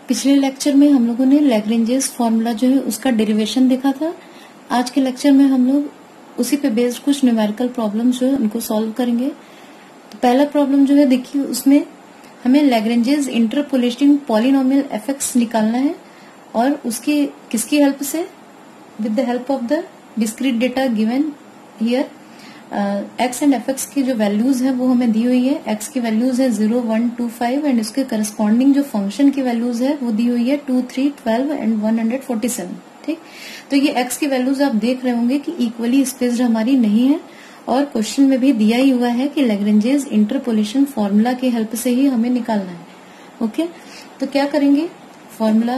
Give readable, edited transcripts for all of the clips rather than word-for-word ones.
पिछले लेक्चर में हम लोगों ने लैग्रेंजेस फॉर्मूला जो है उसका डेरिवेशन देखा था। आज के लेक्चर में हम लोग उसी पे बेस्ड कुछ न्यूमेरिकल प्रॉब्लम जो है उनको सॉल्व करेंगे। तो पहला प्रॉब्लम जो है देखिए, उसमें हमें लैग्रेंजेस इंटरपोलेटिंग पॉलिनोमियल एफएक्स निकालना है और उसकी किसकी हेल्प से, with the help of the discrete data given here. X and F x की जो वैल्यूज है वो हमें दी हुई है। एक्स की वैल्यूज है 0, 1, 2, 5 एंड उसके करस्पॉन्डिंग जो फंक्शन की वैल्यूज है वो दी हुई है 2, 3, 12 एंड 147। ठीक, तो ये एक्स की वैल्यूज आप देख रहे होंगे कि इक्वली स्पेस्ड हमारी नहीं है और क्वेश्चन में भी दिया ही हुआ है कि लैग्रेंजेस इंटरपोलेशन फॉर्मूला की हेल्प से ही हमें निकालना है। ओके, तो क्या करेंगे, फॉर्मूला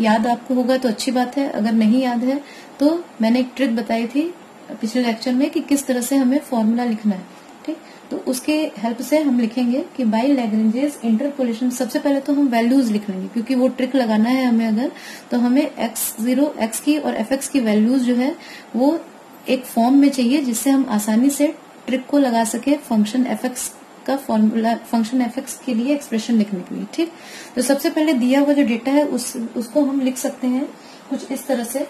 याद आपको होगा तो अच्छी बात है, अगर नहीं याद है तो मैंने एक ट्रिक बताई थी पिछले लेक्चर में कि किस तरह से हमें फॉर्मूला लिखना है। ठीक, तो उसके हेल्प से हम लिखेंगे कि बाय लैग्रेंजेस इंटरपोलेशन। सबसे पहले तो हम वैल्यूज लिख लेंगे क्योंकि वो ट्रिक लगाना है हमें। अगर तो हमें x0 x की और fx की वैल्यूज जो है वो एक फॉर्म में चाहिए जिससे हम आसानी से ट्रिक को लगा सके फंक्शन fx का फॉर्मूला, फंक्शन fx के लिए एक्सप्रेशन लिखने के लिए। ठीक, तो सबसे पहले दिया हुआ जो डेटा है उसको हम लिख सकते हैं कुछ इस तरह से।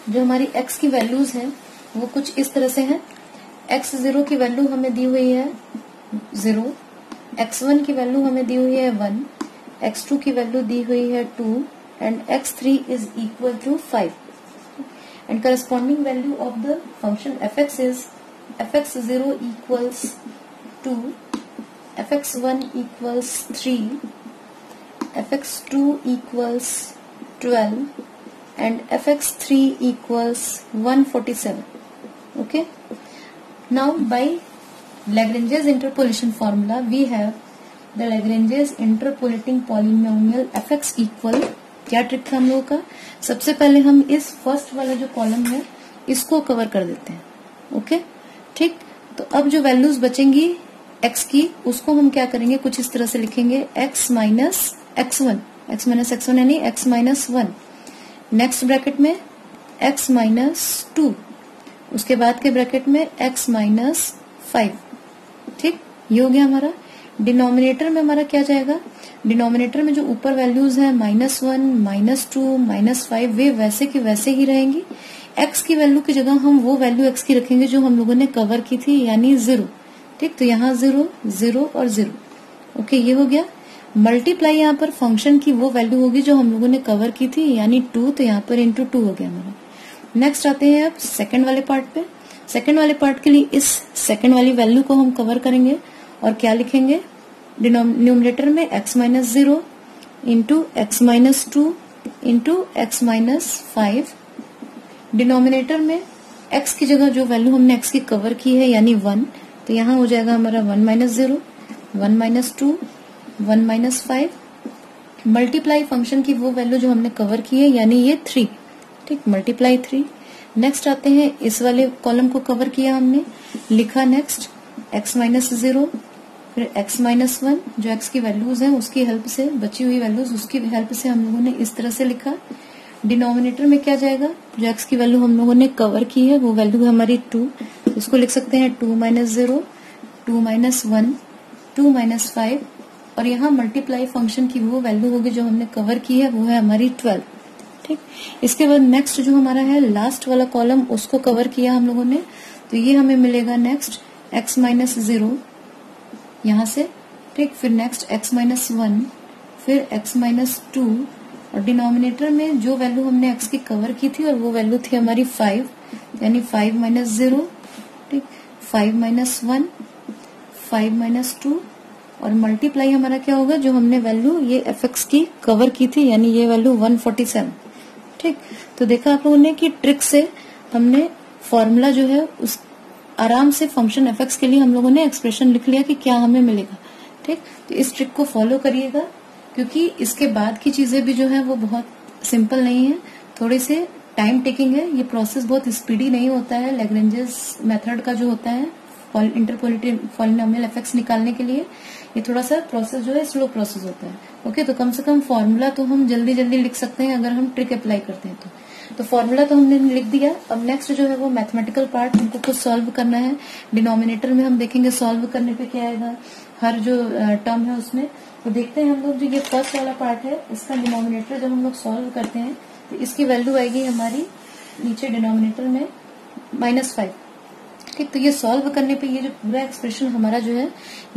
जो हमारी x की वैल्यूज है वो कुछ इस तरह से है। x0 की वैल्यू हमें दी हुई है 0, x1 की वैल्यू हमें दी हुई है 1, x2 की वैल्यू दी हुई है 2 and x3 is equal to 5 and corresponding value of the function fx is fx0 equals 2, fx1 equals 3, fx2 equals 12 and fx3 equals 147. Okay, now by Lagrange's interpolation formula we have the Lagrange's interpolating polynomial fx equal, क्या trick था हम लोगों का, सबसे पहले हम इस first वाला जो कॉलम है इसको कवर कर देते हैं। ओके, ठीक, तो अब जो वैल्यूज बचेंगी x की उसको हम क्या करेंगे, कुछ इस तरह से लिखेंगे x माइनस x1 यानी x माइनस 1, नेक्स्ट ब्रैकेट में x माइनस 2, उसके बाद के ब्रैकेट में x माइनस 5। ठीक, ये हो गया हमारा। डिनोमिनेटर में हमारा क्या जाएगा, डिनोमिनेटर में जो ऊपर वैल्यूज है -1, -2, -5 वे वैसे की वैसे ही रहेंगी। x की वैल्यू की जगह हम वो वैल्यू x की रखेंगे जो हम लोगों ने कवर की थी यानी 0। ठीक, तो यहाँ 0, 0 और 0। ओके, ये हो गया। मल्टीप्लाई यहाँ पर फंक्शन की वो वैल्यू होगी जो हम लोगों ने कवर की थी यानी 2, तो यहाँ पर इंटू 2 हो गया हमारा। नेक्स्ट आते हैं अब सेकंड वाले पार्ट पे। सेकंड वाले पार्ट के लिए इस सेकंड वाली वैल्यू को हम कवर करेंगे और क्या लिखेंगे, न्यूमरेटर में x minus 0 into x minus 2 into x minus 5। Denominator में x की जगह जो वैल्यू हमने x की कवर की है यानी 1, तो यहाँ हो जाएगा हमारा 1 minus 0, 1 minus 2, 1 minus 5। Multiply function की वो वैल्यू जो हमने कवर की है यानी ये 3। ठीक, मल्टीप्लाई 3। नेक्स्ट आते हैं इस वाले कॉलम को कवर किया हमने, लिखा नेक्स्ट x माइनस 0 फिर x माइनस 1, जो x की वैल्यूज है उसकी हेल्प से, बची हुई वैल्यूज उसकी हेल्प से हम लोगों ने इस तरह से लिखा। डिनोमिनेटर में क्या जाएगा, जो x की वैल्यू हम लोगों ने कवर की है वो वैल्यू है हमारी 2, इसको लिख सकते हैं 2 माइनस 0, 2 माइनस 1, 2 माइनस 5 और यहाँ मल्टीप्लाई फंक्शन की वो वैल्यू होगी जो हमने कवर की है वो है हमारी 12। ठीक, इसके बाद नेक्स्ट जो हमारा है लास्ट वाला कॉलम उसको कवर किया हम लोगों ने, तो ये हमें मिलेगा नेक्स्ट x माइनस 0 यहाँ से। ठीक, फिर नेक्स्ट x माइनस 1, फिर x माइनस 2 और डिनोमिनेटर में जो वैल्यू हमने x की कवर की थी और वो वैल्यू थी हमारी 5 यानी 5 माइनस 0। ठीक, 5 माइनस 1, 5 माइनस 2 और मल्टीप्लाई हमारा क्या होगा, जो हमने वैल्यू ये fx की कवर की थी यानी ये वैल्यू 147। ठीक, तो देखा आप लोगों ने कि ट्रिक से हमने फॉर्मूला जो है उस आराम से फंक्शन fx के लिए हम लोगों ने एक्सप्रेशन लिख लिया कि क्या हमें मिलेगा। ठीक, तो इस ट्रिक को फॉलो करिएगा क्योंकि इसके बाद की चीजें भी जो है वो बहुत सिंपल नहीं है, थोड़े से टाइम टेकिंग है। ये प्रोसेस बहुत स्पीडी नहीं होता है। लैग्रेंजेस मेथड का जो होता है इंटरपोलेटिंग पॉलिनोमियल एफएक्स निकालने के लिए ये थोड़ा सा प्रोसेस जो है स्लो प्रोसेस होता है। ओके, तो कम से कम फॉर्मूला तो हम जल्दी जल्दी लिख सकते हैं अगर हम ट्रिक अप्लाई करते हैं तो फॉर्मूला तो हमने लिख दिया। अब नेक्स्ट जो है वो मैथमेटिकल पार्ट हमको कुछ सॉल्व करना है। डिनोमिनेटर में हम देखेंगे सॉल्व करने पे क्या आएगा, हर जो टर्म है उसमें। तो देखते हैं हम लोग, जो ये फर्स्ट वाला पार्ट है इसका डिनोमिनेटर जब हम लोग सॉल्व करते हैं तो इसकी वैल्यू आएगी हमारी नीचे डिनोमिनेटर में -5। ठीक, तो ये सॉल्व करने पे ये जो पूरा एक्सप्रेशन हमारा जो है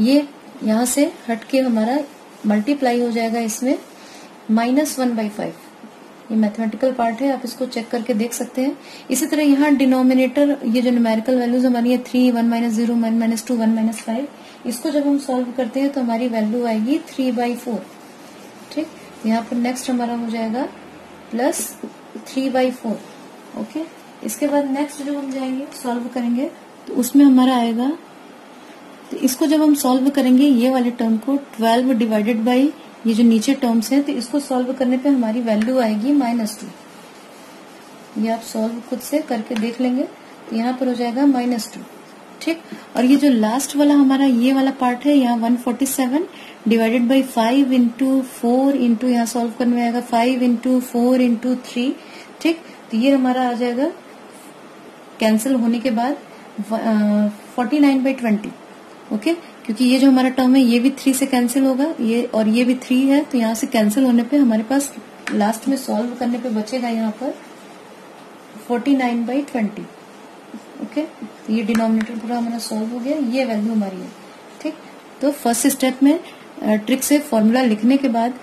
ये यहाँ से हट के हमारा मल्टीप्लाई हो जाएगा इसमें -1/5। ये मैथमेटिकल पार्ट है, आप इसको चेक करके देख सकते हैं। इसी तरह यहाँ डिनोमिनेटर ये जो न्यूमेरिकल वैल्यूज हमारी है 3, 1 - 0, 1 - 2, 1 - 5, इसको जब हम सॉल्व करते हैं तो हमारी वैल्यू आएगी 3/4। ठीक, यहाँ पर नेक्स्ट हमारा हो जाएगा +3/4। ओके, इसके बाद नेक्स्ट जब हम जाएंगे सॉल्व करेंगे तो उसमें हमारा आएगा, तो इसको जब हम सॉल्व करेंगे ये वाले टर्म को 12 डिवाइडेड बाई ये जो नीचे टर्म्स हैं, तो इसको सॉल्व करने पे हमारी वैल्यू आएगी -2। ये आप सॉल्व खुद से करके देख लेंगे, तो यहाँ पर हो जाएगा -2। ठीक, और ये जो लास्ट वाला हमारा ये वाला पार्ट है, यहाँ 147 डिवाइडेड बाई 5 इंटू 4 इंटू यहाँ सॉल्व करने में आएगा 5 इंटू 4 इंटू 3। ठीक, तो ये हमारा आ जाएगा कैंसिल होने के बाद 49/20। ओके, क्योंकि ये जो हमारा टर्म है ये भी 3 से कैंसिल होगा, ये और ये भी 3 है, तो यहाँ से कैंसिल होने पे हमारे पास लास्ट में सॉल्व करने पे बचेगा यहाँ पर 49/20। ओके, तो ये डिनोमिनेटर पूरा हमारा सॉल्व हो गया, ये वैल्यू हमारी है। ठीक, तो फर्स्ट स्टेप में ट्रिक से फॉर्मूला लिखने के बाद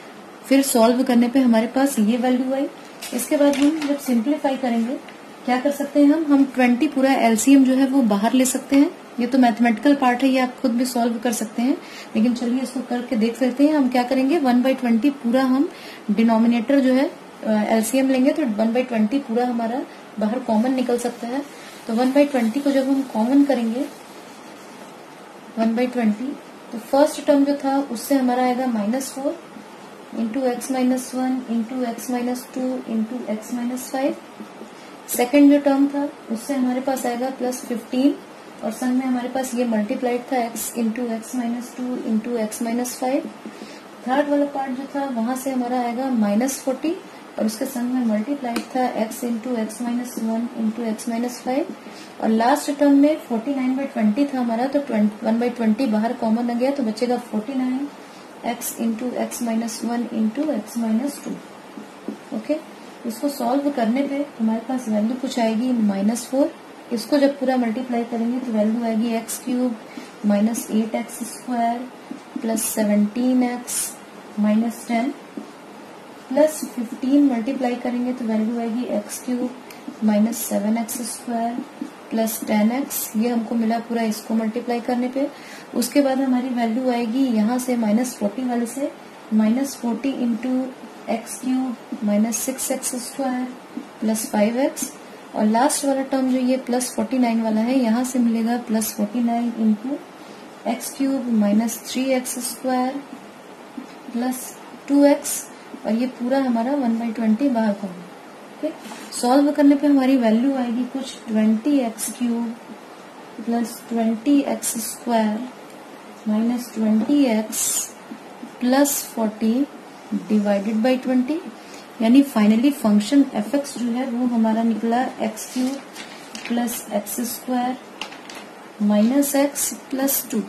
फिर सॉल्व करने पे हमारे पास ये वैल्यू आई। इसके बाद हम जब सिंप्लीफाई करेंगे क्या कर सकते हैं, हम 20 पूरा एलसीएम जो है वो बाहर ले सकते हैं। ये तो मैथमेटिकल पार्ट है, ये आप खुद भी सॉल्व कर सकते हैं, लेकिन चलिए इसको करके देख सकते हैं। हम क्या करेंगे 1/20 पूरा हम डिनोमिनेटर जो है एलसीएम लेंगे तो 1/20 पूरा हमारा बाहर कॉमन निकल सकता है। तो 1/20 को जब हम कॉमन करेंगे 1/20, तो फर्स्ट टर्म जो था उससे हमारा आएगा -4 into x - 1 into x - 2 into x - 5। Second जो टर्म था उससे हमारे पास आएगा +15 और संग में हमारे पास ये मल्टीप्लाइड था x into x - 2 into x - 5। Third वाला पार्ट जो था वहां से हमारा आएगा -40 और उसके संग में मल्टीप्लाइड था x into x - 1 into x - 5। और लास्ट टर्म में 49/20 था हमारा, तो 1/20 बाहर कॉमन आ गया तो बचेगा 49x into x - 1 into x - 2। Okay, इसको सॉल्व करने पे हमारे पास वैल्यू कुछ आएगी -4। इसको जब पूरा मल्टीप्लाई करेंगे तो वैल्यू आएगी x³ - 8x² plus 17x - 10 plus 15 multiply करेंगे तो वैल्यू आएगी x³ - 7x² प्लस 10x। ये हमको मिला पूरा इसको मल्टीप्लाई करने पे। उसके बाद हमारी वैल्यू आएगी यहाँ से -40 वाले से -40 into x³ - 6x² plus 5x। और लास्ट वाला टर्म जो ये +49 वाला है, यहाँ से मिलेगा +49 into x³ - 3x² plus 2x और ये पूरा हमारा 1/20 बाहर का होगा। ठीक, सॉल्व करने पे हमारी वैल्यू आएगी कुछ 20x³ plus 20x² minus 20x plus 40 divided by 20, यानी फाइनली फंक्शन fx जो है वो हमारा निकला x³ plus x² minus x plus 2।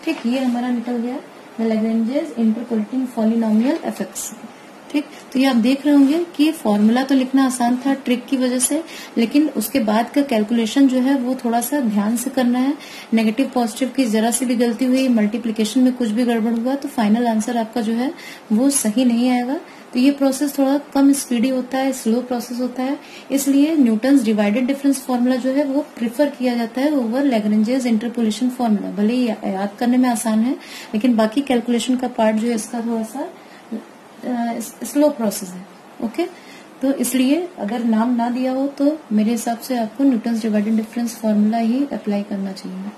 ठीक, ये हमारा निकल गया the Lagrange's interpolating polynomial fx। ठीक, तो ये आप देख रहे होंगे कि फॉर्मूला तो लिखना आसान था ट्रिक की वजह से, लेकिन उसके बाद का कैलकुलेशन जो है वो थोड़ा सा ध्यान से करना है। नेगेटिव पॉजिटिव की जरा सी भी गलती हुई, मल्टीप्लिकेशन में कुछ भी गड़बड़ हुआ तो फाइनल आंसर आपका जो है वो सही नहीं आएगा। तो ये प्रोसेस थोड़ा कम स्पीडी होता है, स्लो प्रोसेस होता है, इसलिए न्यूटन्स डिवाइडेड डिफरेंस फॉर्मूला जो है वो प्रिफर किया जाता है ओवर लैग्रेंजेस इंटरपोलेशन फॉर्मूला। भले ही याद करने में आसान है, लेकिन बाकी कैलकुलेशन का पार्ट जो है इसका थोड़ा सा स्लो प्रोसेस है। ओके, तो इसलिए अगर नाम ना दिया हो तो मेरे हिसाब से आपको न्यूटन्स डिवाइडेड डिफरेंस फॉर्मूला ही अप्लाई करना चाहिए।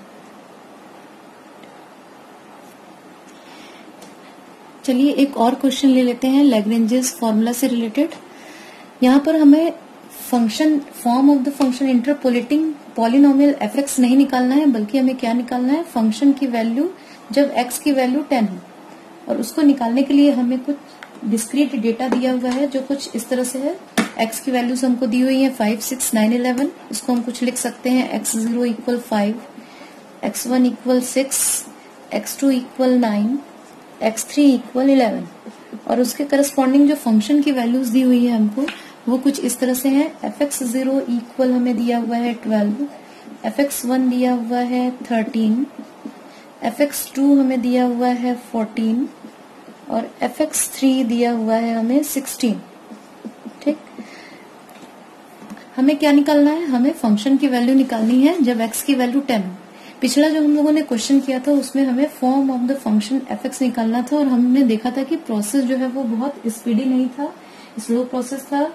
चलिए एक और क्वेश्चन ले लेते हैं लैग्रेंजेस फॉर्मूला से रिलेटेड। यहाँ पर हमें function form of the function interpolating polynomial fx नहीं निकालना है, बल्कि हमें क्या निकालना है, फंक्शन की वैल्यू जब x की वैल्यू 10 हो। और उसको निकालने के लिए हमें कुछ डिस्क्रीट डेटा दिया हुआ है जो कुछ इस तरह से है। x की वैल्यूज हमको दी हुई है 5, 6, 9, 11। इसको हम कुछ लिख सकते हैं x0 = 5, x1 = 6, x2 equal 9, x3 equal 11 और उसके करस्पॉन्डिंग जो फंक्शन की वैल्यूज दी हुई है हमको वो कुछ इस तरह से है। fx0 इक्वल हमें दिया हुआ है 12, fx1 दिया हुआ है 13, fx2 हमें दिया हुआ है 14 और fx3 दिया हुआ है हमें 16। ठीक, हमें क्या निकालना है, हमें फंक्शन की वैल्यू निकालनी है जब x की वैल्यू 10 हो। पिछला जो हम लोगों ने क्वेश्चन किया था उसमें हमें form of the function fx निकालना था और हमने देखा था कि प्रोसेस जो है वो बहुत स्पीडी नहीं था, स्लो प्रोसेस था,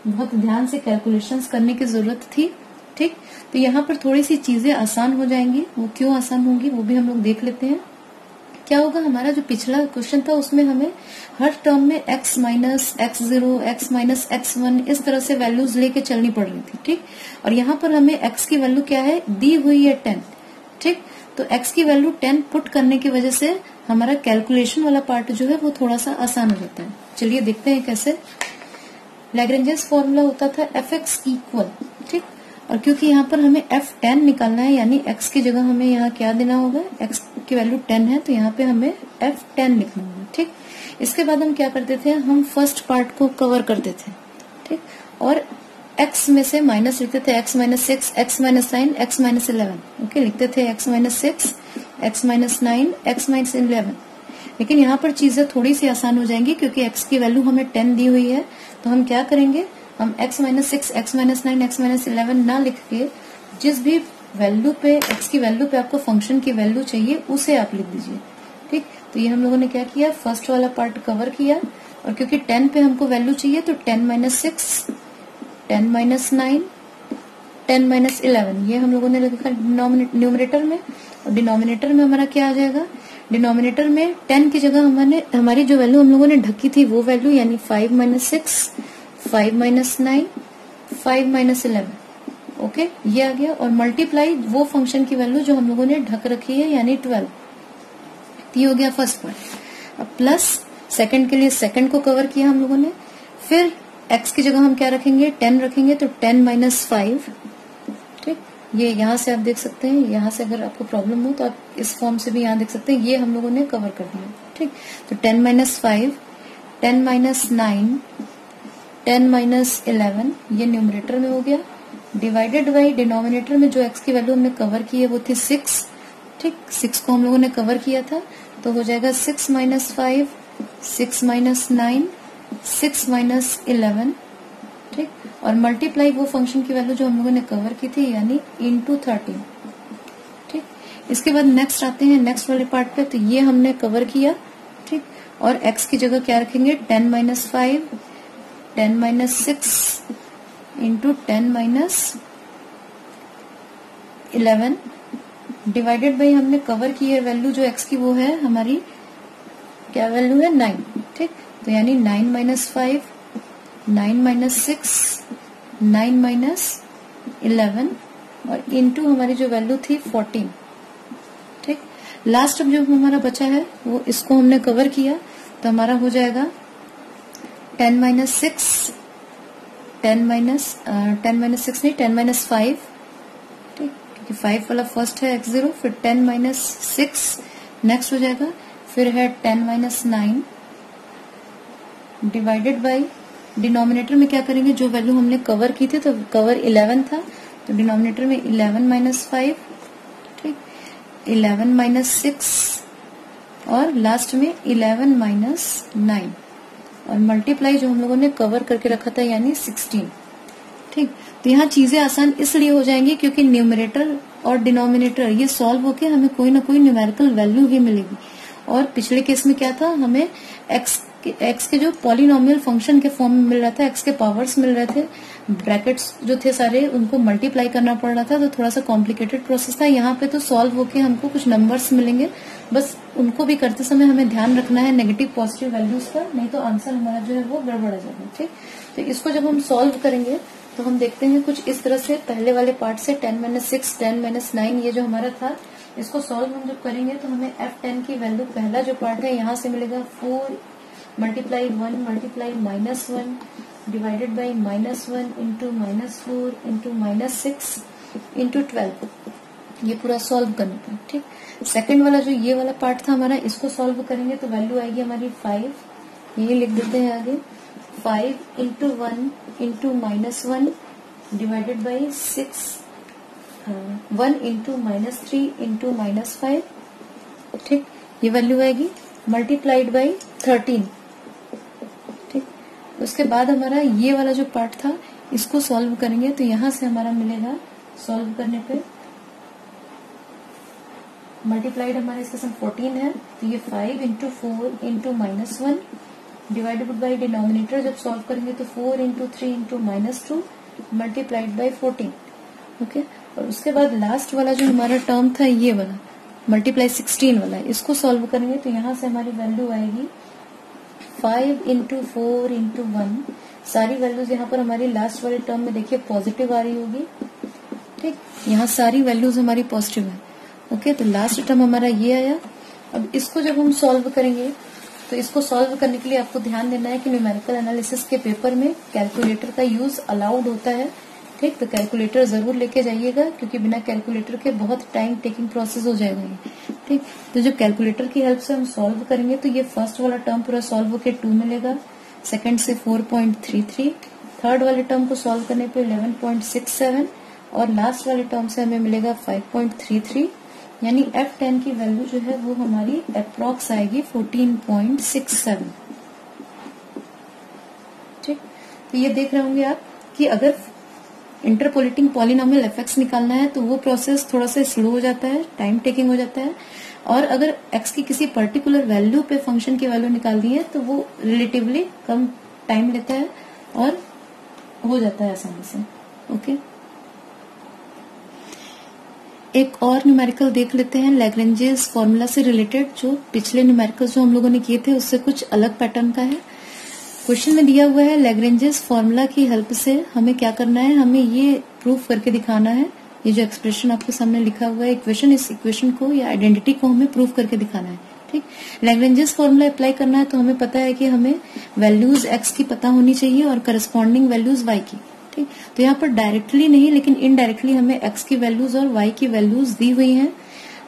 बहुत ध्यान से कैलकुलेशंस करने की जरूरत थी। ठीक, तो यहाँ पर थोड़ी सी चीजें आसान हो जाएंगी। वो क्यों आसान होंगी वो भी हम लोग देख लेते हैं। क्या होगा, हमारा जो पिछला क्वेश्चन था उसमें हमें हर टर्म में x minus x0, x minus x1 इस तरह से वैल्यूज लेके चलनी पड़ रही थी। ठीक, और यहाँ पर हमें x की वैल्यू क्या है, दी हुई है 10। ठीक, तो x की वैल्यू 10 पुट करने की वजह से हमारा कैलकुलेशन वाला पार्ट जो है वो थोड़ा सा आसान हो जाता है। चलिए देखते हैं कैसे। लैग्रेंजेस फॉर्मूला होता था fx इक्वल, ठीक, और क्योंकि यहाँ पर हमें f10 निकालना है यानी x की जगह हमें यहाँ क्या देना होगा, x की वैल्यू 10 है तो यहाँ पे हमें f10 लिखना होगा। ठीक, इसके बाद हम क्या करते थे, हम फर्स्ट पार्ट को कवर करते थे। ठीक, और x में से माइनस लिखते थे, x minus 6, x minus 9, x minus 11। Okay, लिखते थे x minus 6, x minus 9, x minus 11। लेकिन यहाँ पर चीजें थोड़ी सी आसान हो जाएंगी क्योंकि x की वैल्यू हमें 10 दी हुई है। तो हम क्या करेंगे, हम x minus 6, x minus 9, x minus 11 ना लिख के जिस भी वैल्यू पे, x की वैल्यू पे आपको फंक्शन की वैल्यू चाहिए उसे आप लिख दीजिए। ठीक, तो ये हम लोगों ने क्या किया, फर्स्ट वाला पार्ट कवर किया और क्योंकि 10 पे हमको वैल्यू चाहिए तो 10 माइनस 6, 10 माइनस 9, 10 माइनस 11 ये हम लोगों ने लिखा न्यूमरेटर में। और डिनोमिनेटर में हमारा क्या आ जाएगा, डिनोमिनेटर में 10 की जगह हमारी जो वैल्यू हम लोगों ने ढकी थी वो वैल्यू यानी 5 माइनस 6, 5 माइनस 9, 5 माइनस 11। ओके, ये आ गया और मल्टीप्लाई वो फंक्शन की वैल्यू जो हम लोगों ने ढक रखी है यानी 12। ये हो गया फर्स्ट पार्ट। अब प्लस सेकंड के लिए सेकंड को कवर किया हम लोगों ने। फिर x की जगह हम क्या रखेंगे, 10 रखेंगे तो 10 माइनस 5। ठीक, ये यहाँ से आप देख सकते हैं, यहाँ से अगर आपको प्रॉब्लम हो तो आप इस फॉर्म से भी यहाँ देख सकते हैं, ये हम लोगों ने कवर कर दिया। ठीक, तो 10 माइनस 5, 10 माइनस 9, 10 माइनस 11 ये न्यूमरेटर में हो गया, डिवाइडेड बाई डिनोमिनेटर में जो x की वैल्यू हमने कवर की है वो थी 6। ठीक, 6 को हम लोगों ने कवर किया था तो हो जाएगा 6 माइनस 5, 6 माइनस 9, 6 माइनस 11। ठीक, और मल्टीप्लाई वो फंक्शन की वैल्यू जो हम लोगों ने कवर की थी यानी इंटू 13। ठीक, इसके बाद नेक्स्ट आते हैं नेक्स्ट वाले पार्ट पे, तो ये हमने कवर किया। ठीक, और x की जगह क्या रखेंगे, 10 minus 5, 10 minus 6 into 10 minus 11 divided by हमने कवर की है वैल्यू जो x की वो है हमारी क्या वैल्यू है, 9। ठीक, तो यानी 9 माइनस 5, 9 माइनस 6, 9 माइनस 11 और इंटू हमारी जो वैल्यू थी 14। ठीक, लास्ट अब जो हमारा बचा है वो इसको हमने कवर किया तो हमारा हो जाएगा 10 माइनस 6, 10 माइनस 6 नहीं 10 माइनस 5। ठीक, क्योंकि 5 वाला फर्स्ट है x0, फिर 10 माइनस 6 नेक्स्ट हो जाएगा, फिर है 10 माइनस 9 डिवाइडेड बाई डिनोमिनेटर में क्या करेंगे, जो वैल्यू हमने कवर की थी तो कवर 11 था तो डिनोमिनेटर में 11 माइनस 5। ठीक, 11 माइनस 6 और लास्ट में 11 माइनस 9 और मल्टीप्लाई जो हम लोगों ने कवर करके रखा था यानी 16। ठीक, तो यहाँ चीजें आसान इसलिए हो जाएंगी क्योंकि न्यूमरेटर और डिनोमिनेटर ये सॉल्व होके हमें कोई ना कोई न्यूमेरिकल वैल्यू ही मिलेगी। और पिछले केस में क्या था, हमें x के जो पॉलिनोमियल फंक्शन के फॉर्म में मिल रहा था, x के पावर्स मिल रहे थे, ब्रैकेट्स जो थे सारे उनको मल्टीप्लाई करना पड़ रहा था तो थोड़ा सा कॉम्प्लिकेटेड प्रोसेस था। यहाँ पे तो सॉल्व होके हमको कुछ नंबर्स मिलेंगे, बस उनको भी करते समय हमें ध्यान रखना है नेगेटिव पॉजिटिव वैल्यूज का, नहीं तो आंसर हमारा जो है वो गड़बड़ा जाएगा। ठीक, तो इसको जब हम सॉल्व करेंगे तो हम देखते हैं कुछ इस तरह से, पहले वाले पार्ट से 10 माइनस 6, 10 माइनस 9 ये जो हमारा था इसको सॉल्व हम जब करेंगे तो हमें f10 की वैल्यू पहला जो पार्ट है यहाँ से मिलेगा 4 multiply 1 multiply minus 1 divided by minus 1 into minus 4 into minus 6 into 12। ये पूरा सॉल्व करने पर। ठीक, सेकंड वाला जो ये वाला पार्ट था हमारा, इसको सॉल्व करेंगे तो वैल्यू आएगी हमारी 5, ये लिख देते हैं आगे, 5 into 1 into -1 divided by 6, 1 into -3 into -5। ठीक, ये वैल्यू आएगी मल्टीप्लाइड बाई 13। ठीक, उसके बाद हमारा ये वाला जो पार्ट था इसको सॉल्व करेंगे तो यहां से हमारा मिलेगा, सॉल्व करने पे मल्टीप्लाइड हमारे इसके साथ 14 है, तो ये 5 into 4 into -1 divided by denominator जब सॉल्व करेंगे तो 4 into 3 into -2 multiplied by 14। Okay, और उसके बाद लास्ट वाला जो हमारा टर्म था ये वाला मल्टीप्लाई 16 वाला, इसको सॉल्व करेंगे तो यहाँ से हमारी वैल्यू आएगी 5 इंटू 4 इंटू 1। सारी वैल्यूज यहाँ पर हमारी लास्ट वाले टर्म में देखिए पॉजिटिव आ रही होगी। ठीक, यहाँ सारी वैल्यूज हमारी पॉजिटिव है। ओके, तो लास्ट टर्म हमारा ये आया। अब इसको जब हम सॉल्व करेंगे तो इसको सॉल्व करने के लिए आपको ध्यान देना है कि न्यूमेरिकल एनालिसिस के पेपर में कैलकुलेटर का यूज अलाउड होता है। ठीक, तो कैलकुलेटर जरूर लेके जाइएगा क्योंकि बिना कैलकुलेटर के बहुत टाइम टेकिंग प्रोसेस हो जाएगा ये। ठीक, तो जब कैलकुलेटर की हेल्प से हम सॉल्व करेंगे तो ये फर्स्ट वाला टर्म पूरा सॉल्व होकर 2 मिलेगा, सेकंड से 4.33, थर्ड वाले टर्म को सॉल्व करने पे 11.67 और लास्ट वाले टर्म से हमें मिलेगा 5.33, यानी F10 की वैल्यू जो है वो हमारी अप्रॉक्स आएगी 14.67। ठीक, तो ये देख रहे होंगे आप कि अगर इंटरपोलेटिंग पॉलिनोमियल एफएक्स निकालना है तो वो प्रोसेस थोड़ा सा स्लो हो जाता है, टाइम टेकिंग हो जाता है, और अगर एक्स की किसी पर्टिकुलर वैल्यू पे फंक्शन की वैल्यू निकालनी है तो वो रिलेटिवली कम टाइम लेता है और हो जाता है आसानी से। ओके, एक और न्यूमेरिकल देख लेते हैं लैग्रेंजेस फॉर्मूला से रिलेटेड, जो पिछले न्यूमेरिकल जो हम लोगों ने किए थे उससे कुछ अलग पैटर्न का है। क्वेश्चन में दिया हुआ है लैग्रेंजेस फॉर्मूला की हेल्प से हमें क्या करना है, हमें ये प्रूफ करके दिखाना है। ये जो एक्सप्रेशन आपके सामने लिखा हुआ है इक्वेशन, इस इक्वेशन को या आइडेंटिटी को हमें प्रूफ करके दिखाना है। ठीक, लैग्रेंजेस फॉर्मूला अप्लाई करना है तो हमें पता है कि हमें वैल्यूज एक्स की पता होनी चाहिए और करस्पॉन्डिंग वैल्यूज वाई की। ठीक, तो यहाँ पर डायरेक्टली नहीं लेकिन इनडायरेक्टली हमें एक्स की वैल्यूज और वाई की वैल्यूज दी हुई हैं।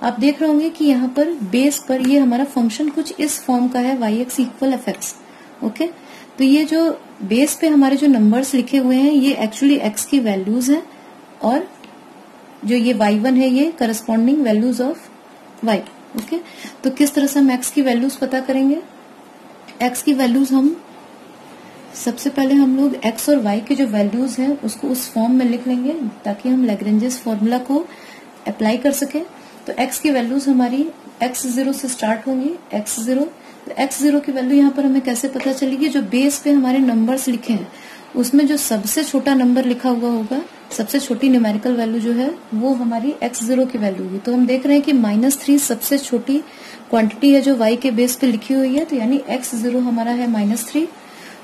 आप देख रहे होंगे कि यहाँ पर बेस पर ये हमारा फंक्शन कुछ इस फॉर्म का है, y x equal f x. Okay, तो ये जो बेस पे हमारे जो नंबर्स लिखे हुए हैं ये एक्चुअली एक्स की वैल्यूज हैं और जो ये y1 है ये corresponding values of y। Okay, तो किस तरह से हम x की वैल्यूज पता करेंगे? x की वैल्यूज हम सबसे पहले हम लोग x और y के जो वैल्यूज हैं उसको उस फॉर्म में लिख लेंगे ताकि हम लैग्रेंजेस फॉर्मूला को अप्लाई कर सके। तो x की वैल्यूज हमारी x0 से स्टार्ट होंगी, x0। तो x0 की वैल्यू यहाँ पर हमें कैसे पता चलेगी? जो बेस पे हमारे नंबर्स लिखे हैं उसमें जो सबसे छोटा नंबर लिखा हुआ होगा, सबसे छोटी न्यूमेरिकल वैल्यू जो है वो हमारी x0 की वैल्यू होगी। तो हम देख रहे हैं कि -3 सबसे छोटी क्वांटिटी है जो y के बेस पे लिखी हुई है, तो यानी x0 हमारा है -3।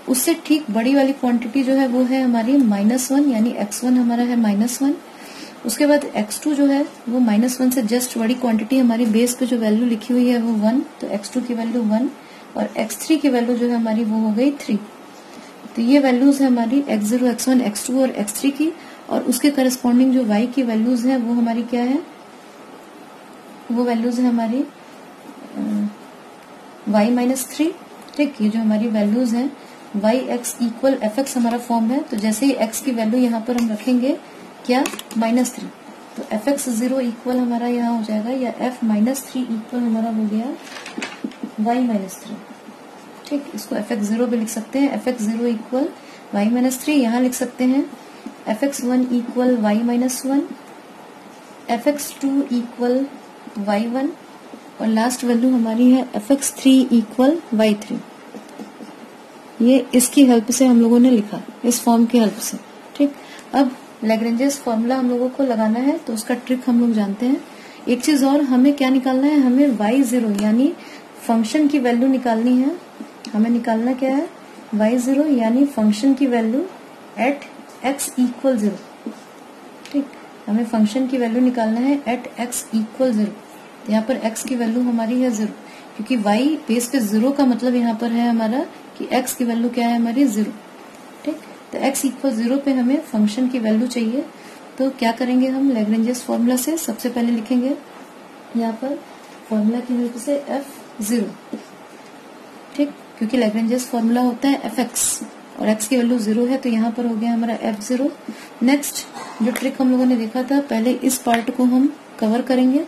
उससे ठीक बड़ी वाली क्वांटिटी जो है वो है हमारी -1, यानी x1 हमारा है -1। उसके बाद x2 जो है वो -1 से जस्ट बड़ी क्वांटिटी हमारी बेस पे जो वैल्यू लिखी हुई है वो 1, तो x2 की वैल्यू 1 और x3 की वैल्यू जो है हमारी वो हो गई 3। तो ये वैल्यूज है हमारी x0, x1, x2 और x3 की, और उसके करस्पॉन्डिंग जो y की वैल्यूज है वो हमारी क्या है? वो वैल्यूज है हमारी y-3। ठीक, ये जो हमारी वैल्यूज हैं y x equal f x हमारा फॉर्म है, तो जैसे ही x की वैल्यू यहाँ पर हम रखेंगे क्या? -3, तो एफ एक्स 0 इक्वल हमारा यहाँ हो जाएगा, या f-3 इक्वल हमारा हो गया y-3। ठीक, इसको fx0 भी लिख सकते हैं, fx0 इक्वल y-3। यहाँ लिख सकते हैं fx1 equal y-1, fx2 equal y1 और लास्ट वैल्यू हमारी है fx3 इक्वल y3। ये इसकी हेल्प से हम लोगों ने लिखा, इस फॉर्म की हेल्प से। ठीक, अब लैग्रेंजेस फॉर्मूला हम लोगों को लगाना है तो उसका ट्रिक हम लोग जानते हैं। एक चीज और, हमें क्या निकालना है? हमें y0 यानी फंक्शन की वैल्यू निकालनी है। हमें निकालना क्या है? y0 यानी फंक्शन की वैल्यू एट x इक्वल 0। ठीक, हमें फंक्शन की वैल्यू निकालना है एट x इक्वल 0। तो यहाँ पर x की वैल्यू हमारी है 0, क्योंकि y बेस पे 0 का मतलब यहाँ पर है हमारा कि x की वैल्यू क्या है हमारी 0। ठीक, तो x इक्वल 0 पे हमें फंक्शन की वैल्यू चाहिए। तो क्या करेंगे हम लैग्रेंजेस फॉर्मूला से सबसे पहले लिखेंगे यहाँ पर फॉर्मूला की हेल्प से f0, ठीक, क्योंकि लैग्रेंजेस फॉर्मूला होता है fx और x की वैल्यू 0 है, तो यहाँ पर हो गया हमारा f0। नेक्स्ट जो ट्रिक हम लोगों ने देखा था, पहले इस पार्ट को हम कवर करेंगे,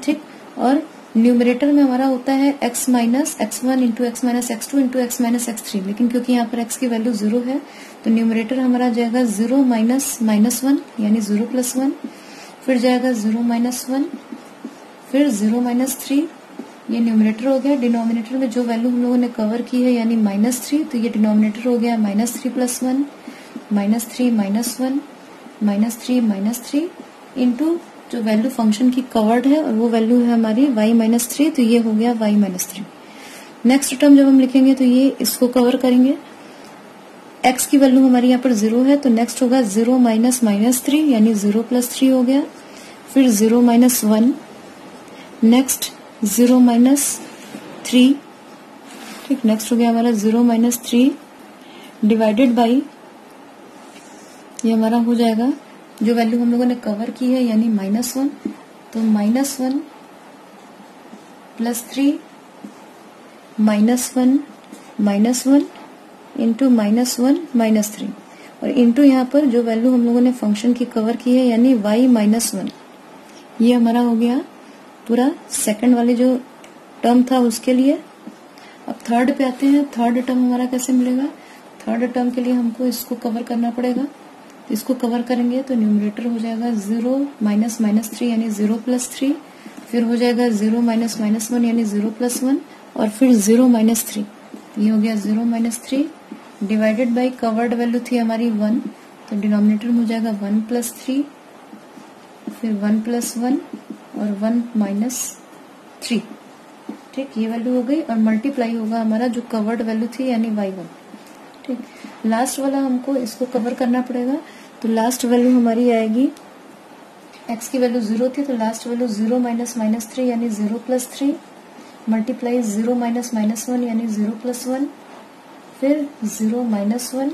ठीक, और न्यूमरेटर में हमारा होता है x minus x1 into x minus x2 into x minus x3, लेकिन क्योंकि यहाँ पर x की वैल्यू 0 है तो न्यूमरेटर हमारा जाएगा 0 माइनस माइनस 1 यानी 0 प्लस 1, फिर जाएगा 0 माइनस 1, फिर 0 माइनस 3, ये न्यूमरेटर हो गया। डिनोमिनेटर में जो वैल्यू हम लोगों ने कवर की है यानी -3, तो ये डिनोमिनेटर हो गया -3 प्लस 1, -3 माइनस 1, -3 माइनस 3 इंटू जो वैल्यू फंक्शन की कवर्ड है और वो वैल्यू है हमारी y माइनस 3, तो ये हो गया y माइनस 3। नेक्स्ट टर्म जब हम लिखेंगे तो ये इसको कवर करेंगे। x की वैल्यू हमारी यहाँ पर 0 है, तो नेक्स्ट होगा 0 माइनस माइनस 3 यानी 0 प्लस 3 हो गया, फिर 0 माइनस 1, नेक्स्ट 0 माइनस 3, ठीक, नेक्स्ट हो गया हमारा 0 माइनस 3 डिवाइडेड बाई ये हमारा हो जाएगा जो वैल्यू हम लोगों ने कवर की है यानी -1, तो -1 प्लस 3 -1 इंटू -1 माइनस 3 और इंटू यहाँ पर जो वैल्यू हम लोगों ने फंक्शन की कवर की है यानी y -1, ये हमारा हो गया पूरा सेकंड वाले जो टर्म था उसके लिए। अब थर्ड पे आते हैं, थर्ड टर्म हमारा कैसे मिलेगा। थर्ड टर्म के लिए हमको इसको कवर करना पड़ेगा, तो इसको कवर करेंगे तो न्यूमरेटर हो जाएगा 0 माइनस माइनस 3 यानी 0 प्लस 3, फिर हो जाएगा 0 माइनस माइनस 1 यानी 0 प्लस 1 और फिर 0 माइनस 3, ये हो गया 0 minus 3 divided by covered value थी हमारी 1, तो डिनोमिनेटर में हो जाएगा 1 प्लस 3, फिर 1 प्लस 1 और 1 माइनस 3, ठीक, ये वैल्यू हो गई और मल्टीप्लाई होगा हमारा जो कवर्ड वैल्यू थी यानी y1, ठीक। लास्ट वाला हमको इसको कवर करना पड़ेगा, तो लास्ट वैल्यू हमारी आएगी x की वैल्यू 0 थी, तो लास्ट वैल्यू 0 माइनस माइनस 3 यानी 0 प्लस 3 मल्टीप्लाई 0 माइनस माइनस 1 यानी 0 प्लस 1, फिर 0 माइनस 1,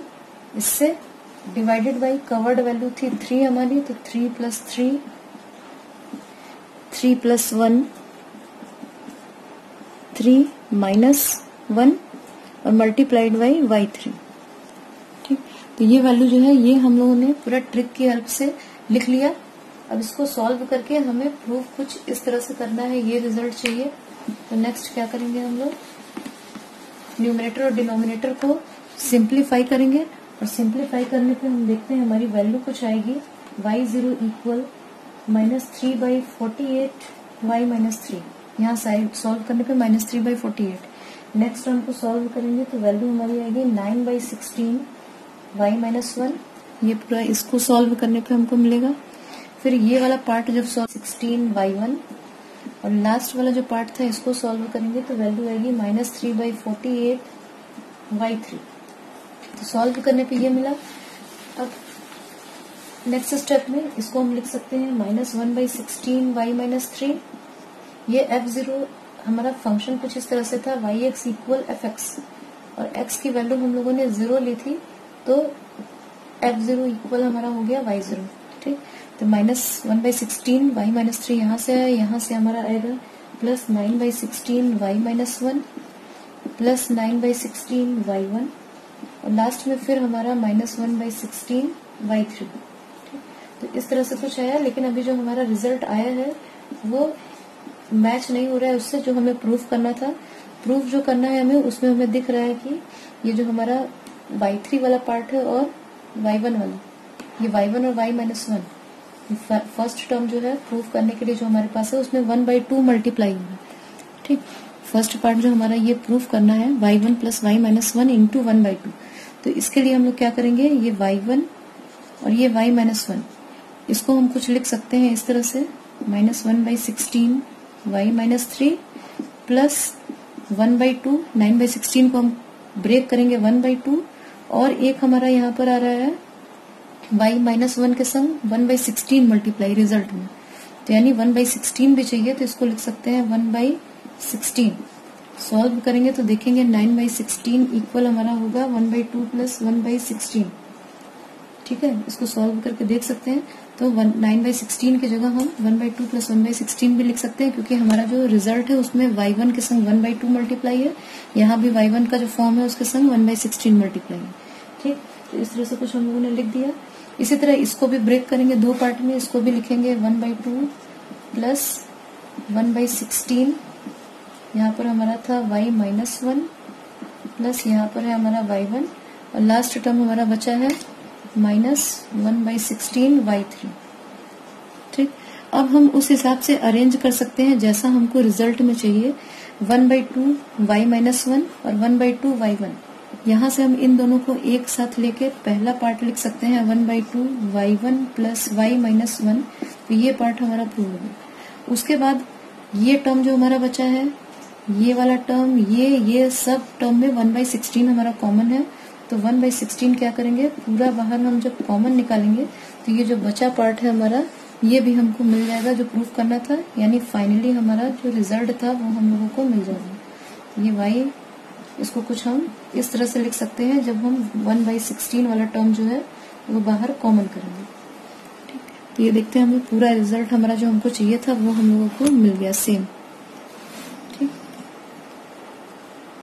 इससे डिवाइडेड बाई कवर्ड वैल्यू थी 3 हमारी, तो 3 प्लस 3, 3 प्लस 1 3 माइनस 1 और मल्टीप्लाइड बाई y3, ठीक। तो ये वैल्यू जो है ये हम लोगों ने पूरा ट्रिक की हेल्प से लिख लिया। अब इसको सॉल्व करके हमें प्रूफ कुछ इस तरह से करना है, ये रिजल्ट चाहिए। तो नेक्स्ट क्या करेंगे हम लोग, न्यूमरेटर और डिनोमिनेटर को सिंप्लीफाई करेंगे और सिंप्लीफाई करने पे हम देखते हैं हमारी वैल्यू कुछ आएगी y0 इक्वल -3/48 y माइनस 3, यहाँ साइड सॉल्व करने पे -3/48। नेक्स्ट हम को सॉल्व करेंगे तो वैल्यू हमारी आएगी 9/16 y माइनस 1, ये पूरा इसको सॉल्व करने पे हमको मिलेगा। फिर ये वाला पार्ट जब 16 y1 और लास्ट वाला जो पार्ट था इसको सॉल्व करेंगे तो वैल्यू आएगी -3/48 y3, तो सॉल्व करने पे ये मिला। अब नेक्स्ट स्टेप में इसको हम लिख सकते हैं -1/16 y माइनस 3, ये f0 हमारा फंक्शन कुछ इस तरह से था yx इक्वल fx और x की वैल्यू हम लोगों ने 0 ली थी, तो f0 इक्वल हमारा हो गया y0, ठीक। तो -1/16 y माइनस 3 यहाँ से आया, यहाँ से हमारा आएगा plus 9/16 y minus 1 plus 9/16 y1 और लास्ट में फिर हमारा -1/16 y3, ठीक। तो इस तरह से कुछ आया, लेकिन अभी जो हमारा रिजल्ट आया है वो मैच नहीं हो रहा है उससे जो हमें प्रूफ करना था। प्रूफ जो करना है हमें उसमें हमें दिख रहा है कि ये जो हमारा y3 वाला पार्ट है और y1 वाला, ये y1 और y माइनस 1, फर्स्ट टर्म जो है प्रूफ करने के लिए जो हमारे पास है उसमें 1/2 मल्टीप्लाई होगा, ठीक। फर्स्ट पार्ट जो हमारा ये प्रूफ करना है y1 plus y minus 1 into 1/2, तो इसके लिए हम लोग क्या करेंगे, ये y1 और ये y माइनस 1 इसको हम कुछ लिख सकते हैं इस तरह से -1/16 y माइनस 3 प्लस 1/2, 9/16 को हम ब्रेक करेंगे 1/2 और एक हमारा यहाँ पर आ रहा है y माइनस 1 के संग 1/16 मल्टीप्लाई रिजल्ट में, तो यानी 1/16 भी चाहिए, तो इसको लिख सकते हैं 1/16। सॉल्व करेंगे तो देखेंगे 9/16 इक्वल हमारा होगा 1/2 प्लस 1/16, ठीक है। इसको सॉल्व करके देख सकते हैं तो 9/16 की जगह हम 1/2 प्लस 1/16 भी लिख सकते हैं, क्योंकि हमारा जो रिजल्ट है उसमें y1 के संग 1/2 मल्टीप्लाई है, यहाँ भी y1 का जो फॉर्म है उसके संग 1/16 मल्टीप्लाई है। ठीक, तो इस तरह से कुछ हम लोगों ने लिख दिया। इसी तरह इसको भी ब्रेक करेंगे दो पार्ट में, इसको भी लिखेंगे 1/2 प्लस 1/16, यहाँ पर हमारा था y-1 प्लस यहाँ पर है हमारा y1, और लास्ट टर्म हमारा बचा है -1/16 y3। ठीक, अब हम उस हिसाब से अरेंज कर सकते हैं जैसा हमको रिजल्ट में चाहिए। 1/2 y-1 और 1/2 y1, यहाँ से हम इन दोनों को एक साथ लेके पहला पार्ट लिख सकते हैं 1/2 y1 प्लस y-1, तो ये पार्ट हमारा प्रूव हो गया। उसके बाद ये टर्म जो हमारा बचा है, ये वाला टर्म, ये सब टर्म में 1/16 हमारा कॉमन है, तो 1/16 क्या करेंगे, पूरा बाहर हम जब कॉमन निकालेंगे तो ये जो बचा पार्ट है हमारा, ये भी हमको मिल जाएगा जो प्रूफ करना था, यानी फाइनली हमारा जो रिजल्ट था वो हम लोगों को मिल जाएगा। ये y, इसको कुछ हम इस तरह से लिख सकते हैं जब हम 1/16 वाला टर्म जो है वो बाहर कॉमन करेंगे। ठीक, तो ये देखते हैं हमें पूरा रिजल्ट हमारा जो हमको चाहिए था वो हम लोगों को मिल गया सेम।